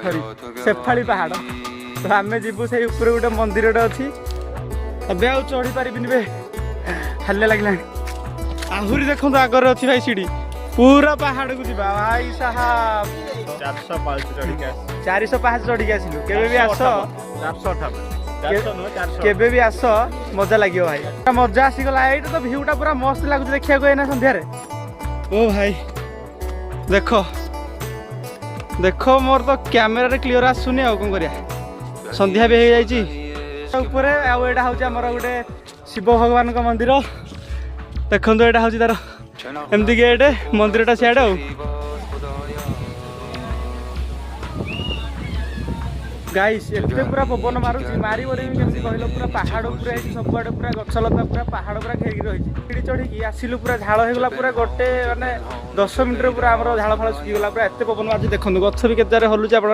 sorry Shefali पहाड़ तो आम जीवु से ऊपर गोटे मंदिर अच्छी अब आउ चढ़ी पारिबिनि बे हाल लगे आहरी देखो आगर अच्छी भाई सीढ़ी पूरा पहाड़ को जीवा भाई साहब 400 पाहाच चढ़ी आसिलु केबे भी आस 458 केबे भी आस मजा लगे भाई मजा आसीगला एटा तो भ्यूटा पूरा मस्त लगुच देखा को संध्या ओ भाई देखो देखो मोर तो कैमेरा रे क्लियर आसुनी आ कौन करिया संध्या भी हो जाइए ऊपर आउ एटा हूँ आमर गोटे शिव भगवान का मंदिर देखो एटा हूँ तार एमती गेट मंदिरटा सियाड़े गाइस एते पूरा पवन मारुची मारी बोली केमती कहलो पूरा पहाड़ पूरा है सबआडे पूरा गछलता पूरा पहाड़ पूरा घेरिक रही सीढ़ी चढ़ी आसिलु पूरा झाड़ होगला पूरा गोटे माने 10 मिनिट पूरा आमर झाड़ फाड़ सुखी गला पूरा एते पवन मारुची देखो गछ भी केते हलुची आप